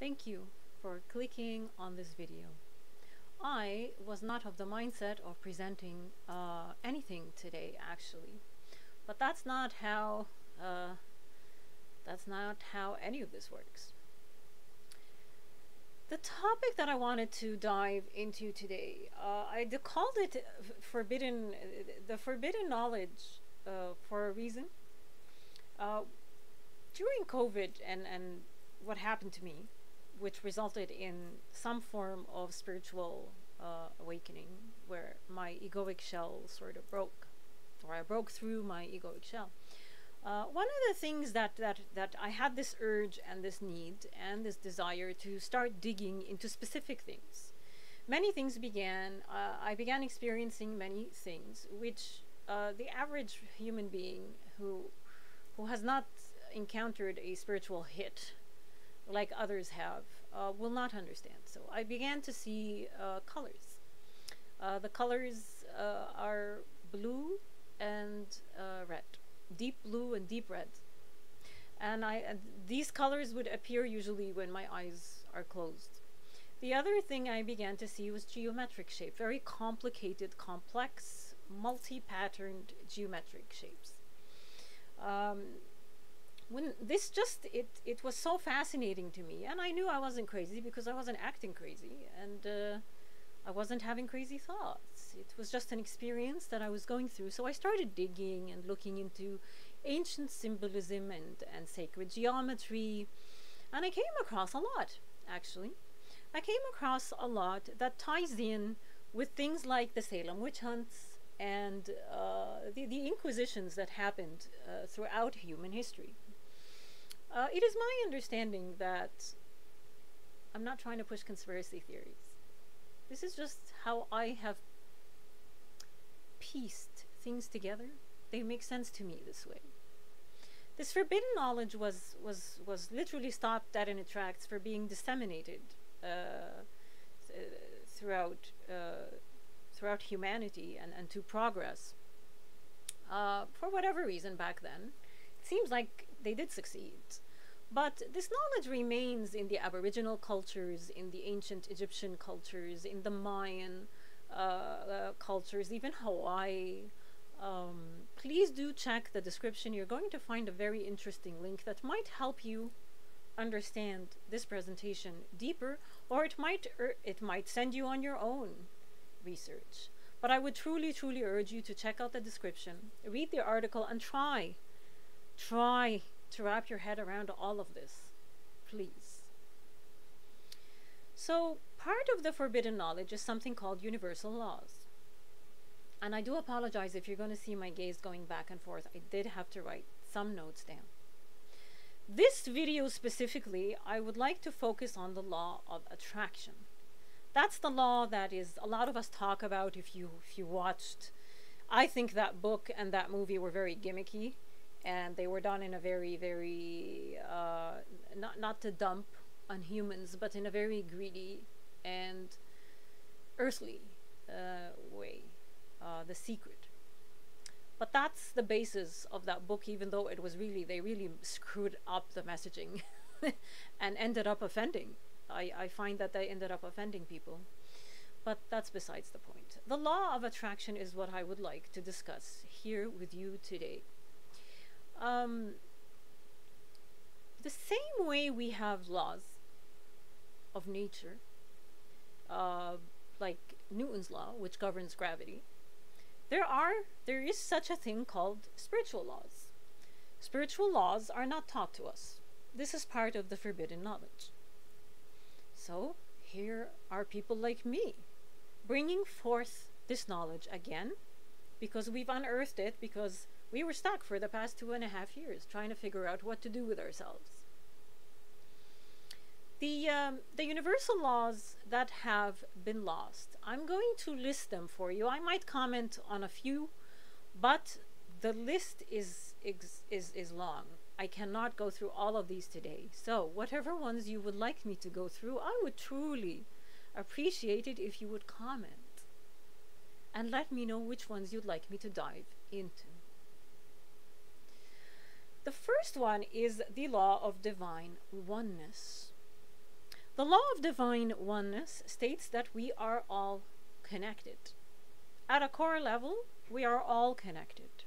Thank you for clicking on this video. I was not of the mindset of presenting anything today, actually, but uh, that's not how any of this works. The topic that I wanted to dive into today, I called it the forbidden knowledge for a reason. Uh, During COVID and what happened to me, which resulted in some form of spiritual awakening, where my egoic shell sort of broke, or I broke through my egoic shell. One of the things that I had this urge and this need and this desire to start digging into specific things. Many things began. I began experiencing many things which the average human being who has not encountered a spiritual hit like others have will not understand. So I began to see colors. The colors are blue and red, deep blue and deep red. And these colors would appear usually when my eyes are closed. The other thing I began to see was geometric shape, very complicated, complex, multi-patterned geometric shapes. When this just it was so fascinating to me, and I knew I wasn't crazy because I wasn't acting crazy, and I wasn't having crazy thoughts. It was just an experience that I was going through. So I started digging and looking into ancient symbolism and sacred geometry, and I came across a lot, actually. I came across a lot that ties in with things like the Salem witch hunts and the inquisitions that happened throughout human history. It is my understanding that I'm not trying to push conspiracy theories. This is just how I have pieced things together. They make sense to me this way. This forbidden knowledge was literally stopped dead in its tracks for being disseminated throughout humanity and to progress. For whatever reason back then, it seems like they did succeed. But this knowledge remains in the Aboriginal cultures, in the ancient Egyptian cultures, in the Mayan cultures, even Hawaii. Please do check the description. You're going to find a very interesting link that might help you understand this presentation deeper, or it might send you on your own research. But I would truly urge you to check out the description, read the article, and try to wrap your head around all of this, please. So part of the forbidden knowledge is something called universal laws. And I do apologize if you're going to see my gaze going back and forth. I did have to write some notes down. This video specifically, I would like to focus on the law of attraction. That's the law that is a lot of us talk about. If you watched, I think that book and that movie were very gimmicky, and they were done in a very not to dump on humans, but in a very greedy and earthly way. The Secret. But that's the basis of that book, even though it was they really screwed up the messaging and ended up offending. I find that they ended up offending people. But that's besides the point. The law of attraction is what I would like to discuss here with you today. The same way we have laws of nature, like Newton's law, which governs gravity, there is such a thing called spiritual laws. Spiritual laws are not taught to us. This is part of the forbidden knowledge. So here are people like me bringing forth this knowledge again, because we've unearthed it, because we were stuck for the past 2.5 years trying to figure out what to do with ourselves. The universal laws that have been lost, I'm going to list them for you. I might comment on a few, but the list is long. I cannot go through all of these today. So whatever ones you would like me to go through, I would truly appreciate it if you would comment and let me know which ones you'd like me to dive into. The first one is the law of divine oneness. The law of divine oneness states that we are all connected. At a core level, we are all connected,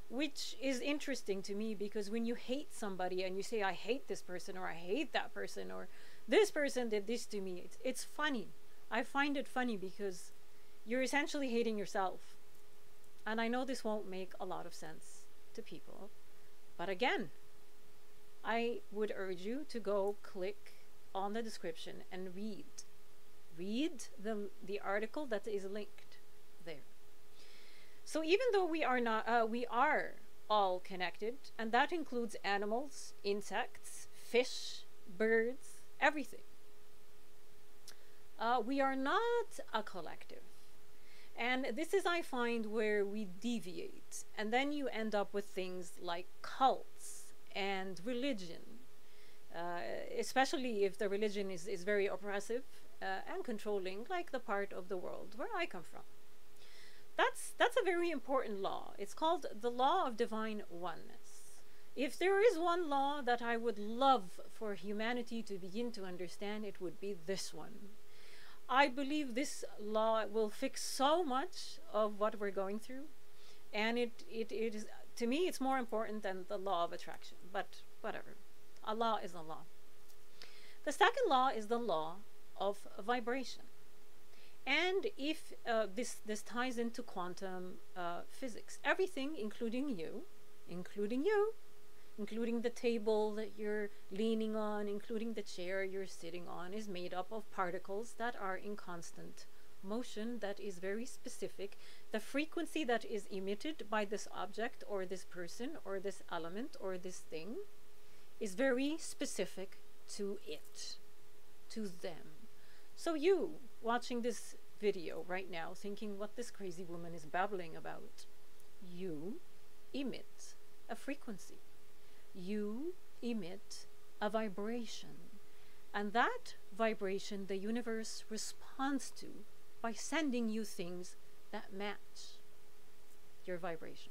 which is interesting to me because when you hate somebody and you say, I hate this person, or I hate that person, or this person did this to me, it's funny. I find it funny because you're essentially hating yourself. And I know this won't make a lot of sense to people. But again, I would urge you to go click on the description and read. Read the article that is linked there. So even though we are not, we are all connected, and that includes animals, insects, fish, birds, everything. We are not a collective. And this is, I find, where we deviate. And then you end up with things like cults and religion, especially if the religion is very oppressive and controlling, like the part of the world where I come from. That's a very important law. It's called the law of divine oneness. If there is one law that I would love for humanity to begin to understand, it would be this one. I believe this law will fix so much of what we're going through, and it is, to me, it's more important than the law of attraction, but whatever. A law is a law. The second law is the law of vibration. And if this ties into quantum physics, everything, including you, including the table that you're leaning on, including the chair you're sitting on, is made up of particles that are in constant motion that is very specific. The frequency that is emitted by this object or this person or this element or this thing is very specific to it, to them. So you, watching this video right now, thinking what this crazy woman is babbling about, you emit a frequency. You emit a vibration, and that vibration the universe responds to by sending you things that match your vibration.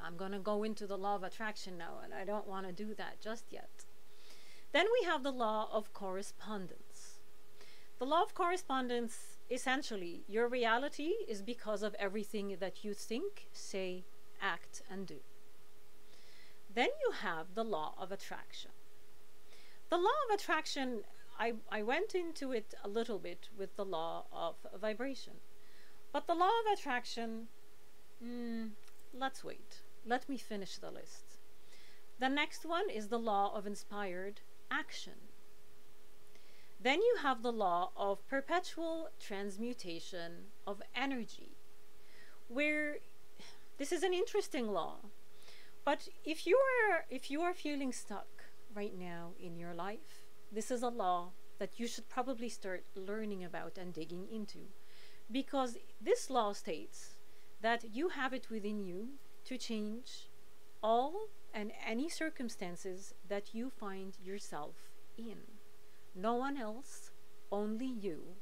I'm going to go into the law of attraction now, and I don't want to do that just yet. Then we have the law of correspondence. The law of correspondence, essentially, your reality is because of everything that you think, say, act, and do. Then you have the law of attraction. The law of attraction, I went into it a little bit with the law of vibration. But the law of attraction, let's wait. Let me finish the list. The next one is the law of inspired action. Then you have the law of perpetual transmutation of energy, where this is an interesting law. But if you are feeling stuck right now in your life, this is a law that you should probably start learning about and digging into, because this law states that you have it within you to change all and any circumstances that you find yourself in. No one else, only you,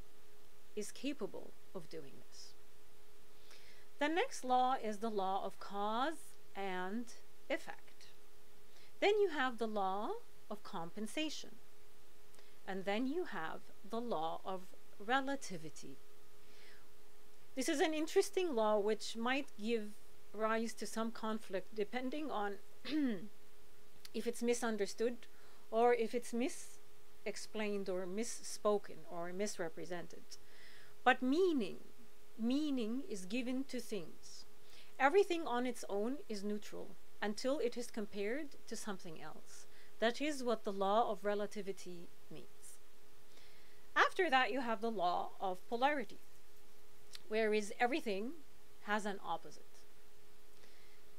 is capable of doing this. The next law is the law of cause and effect. Then you have the law of compensation. And then you have the law of relativity. This is an interesting law which might give rise to some conflict depending on if it's misunderstood or if it's misexplained or misspoken or misrepresented. But meaning is given to things. Everything on its own is neutral until it is compared to something else. That is what the law of relativity means. After that, you have the law of polarity, whereas everything has an opposite.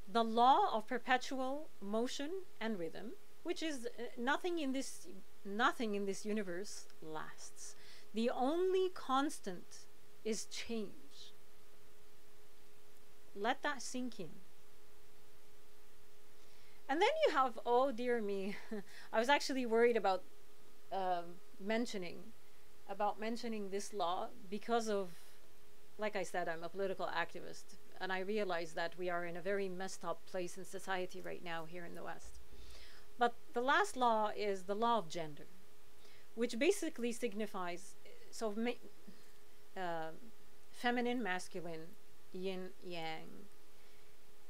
The law of perpetual motion and rhythm, which is nothing in this universe lasts. The only constant is change. Let that sink in. And then you have, oh dear me, I was actually worried about mentioning this law because of, like I said, I'm a political activist, and I realize that we are in a very messed up place in society right now here in the West. But the last law is the law of gender, which basically signifies so uh, feminine, masculine, yin, yang.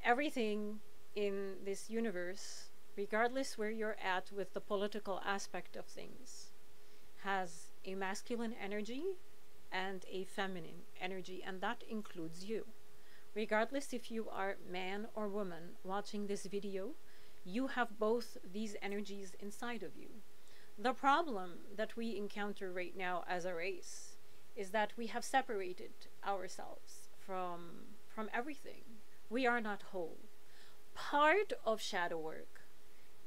Everything in this universe, regardless where you're at with the political aspect of things, has a masculine energy and a feminine energy, and that includes you. Regardless if you are man or woman watching this video, you have both these energies inside of you. The problem that we encounter right now as a race is that we have separated ourselves from everything. We are not whole. Part of shadow work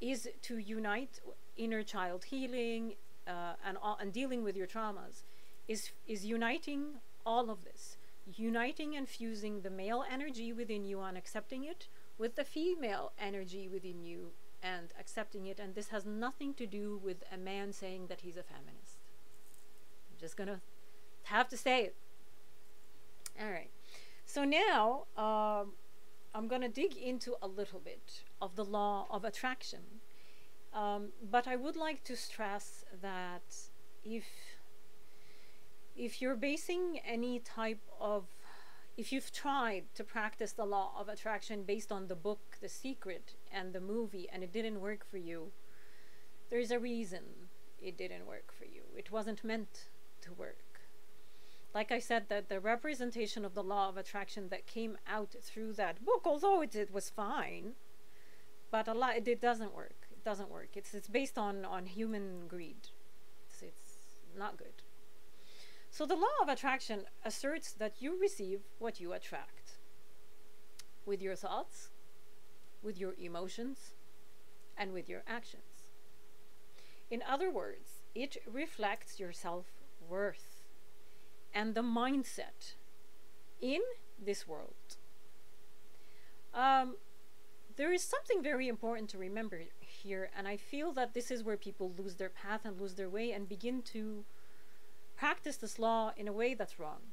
is to unite inner child healing, and dealing with your traumas, is uniting all of this, uniting and fusing the male energy within you and accepting it with the female energy within you and accepting it. And this has nothing to do with a man saying that he's a feminist. I'm just gonna have to say it. All right. So now I'm gonna dig into a little bit of the law of attraction. But I would like to stress that if you're basing any type of, if you've tried to practice the law of attraction based on the book The Secret and the movie and it didn't work for you, there's a reason it didn't work for you. It wasn't meant to work. Like I said, that the representation of the law of attraction that came out through that book, although it was fine, but it doesn't work. It doesn't work. It's based on human greed. It's not good. So the law of attraction asserts that you receive what you attract with your thoughts, with your emotions, and with your actions. In other words, it reflects your self-worth and the mindset in this world. There is something very important to remember here, and I feel that this is where people lose their path and lose their way and begin to practice this law in a way that's wrong.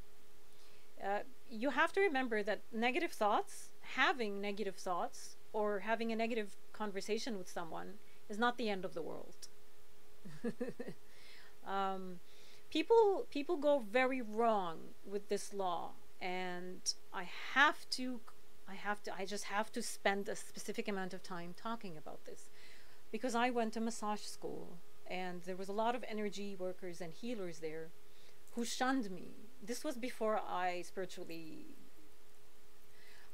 You have to remember that negative thoughts, having negative thoughts, or having a negative conversation with someone is not the end of the world. People go very wrong with this law, and I just have to spend a specific amount of time talking about this, because I went to massage school and there was a lot of energy workers and healers there who shunned me. This was before I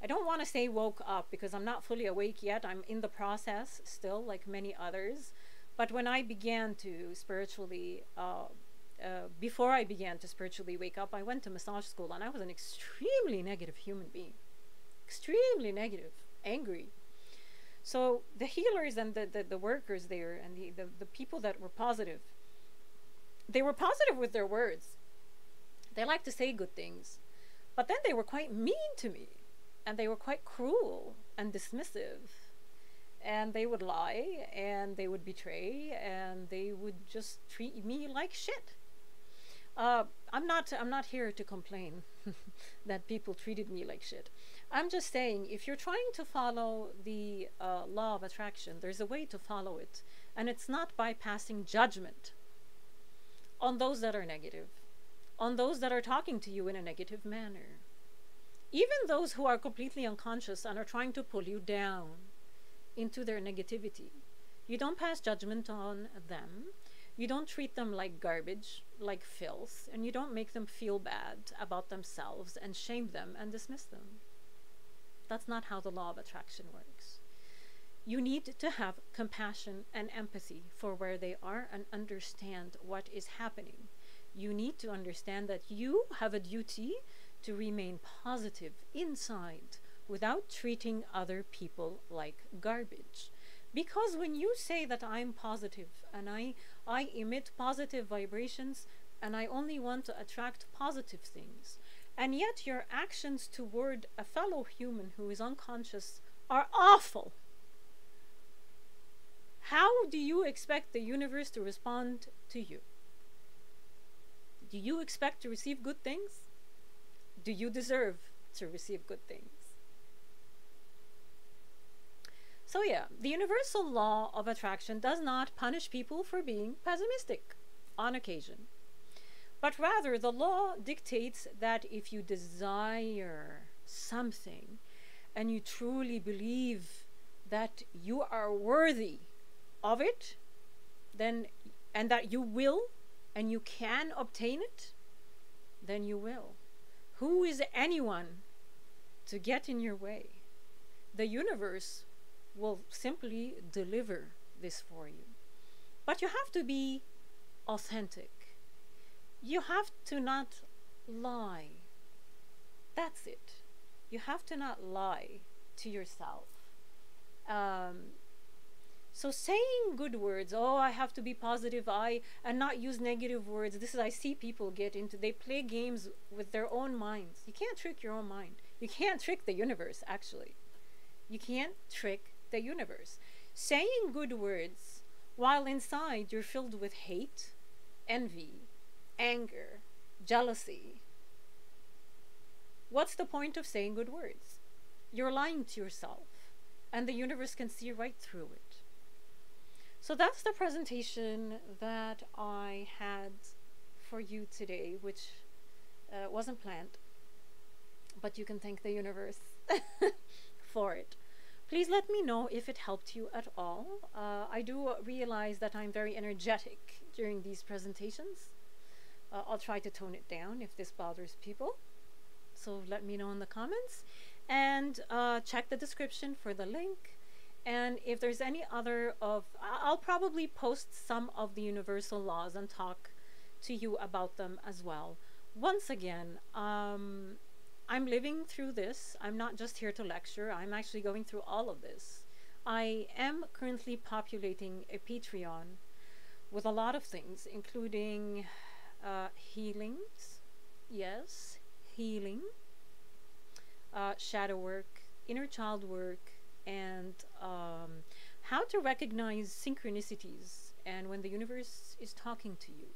don't want to say woke up, because I'm not fully awake yet. I'm in the process still, like many others. But when I began to spiritually, before I began to spiritually wake up, I went to massage school, and I was an extremely negative human being. Extremely negative, angry. So the healers and the workers there and the people that were positive, they were positive with their words. They like to say good things, but then they were quite mean to me, and they were quite cruel and dismissive, and they would lie and they would betray and they would just treat me like shit. I'm not here to complain that people treated me like shit. I'm just saying, if you're trying to follow the law of attraction, there's a way to follow it, and it's not by passing judgment on those that are negative, on those that are talking to you in a negative manner, even those who are completely unconscious and are trying to pull you down into their negativity. You don't pass judgment on them. You don't treat them like garbage, like filth, and you don't make them feel bad about themselves and shame them and dismiss them. That's not how the law of attraction works. You need to have compassion and empathy for where they are and understand what is happening. You need to understand that you have a duty to remain positive inside without treating other people like garbage. Because when you say that I'm positive and I emit positive vibrations and I only want to attract positive things, and yet your actions toward a fellow human who is unconscious are awful, how do you expect the universe to respond to you? Do you expect to receive good things? Do you deserve to receive good things? So yeah, the universal law of attraction does not punish people for being pessimistic. on occasion. But rather, the law dictates that if you desire something and you truly believe that you are worthy of it, then, and that you will and you can obtain it, then you will. Who is anyone to get in your way? The universe will simply deliver this for you. But you have to be authentic. You have to not lie. That's it. You have to not lie to yourself. So saying good words, oh, I have to be positive, and not use negative words. This is, I see people get into, they play games with their own minds. You can't trick your own mind. You can't trick the universe, actually. You can't trick the universe. Saying good words while inside you're filled with hate, envy, anger, jealousy. What's the point of saying good words? You're lying to yourself, and the universe can see right through it. So that's the presentation that I had for you today, which wasn't planned, but you can thank the universe for it. Please let me know if it helped you at all. I do realize that I'm very energetic during these presentations. I'll try to tone it down if this bothers people. So let me know in the comments, and check the description for the link. And if there's any other I'll probably post some of the universal laws and talk to you about them as well. Once again, I'm living through this. I'm not just here to lecture. I'm actually going through all of this. I am currently populating a Patreon with a lot of things, including healings. Yes, healing. Shadow work, inner child work, and how to recognize synchronicities and when the universe is talking to you.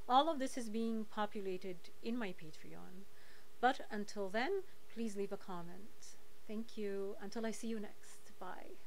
All of this is being populated in my Patreon. But until then, please leave a comment. Thank you. Until I see you next. Bye.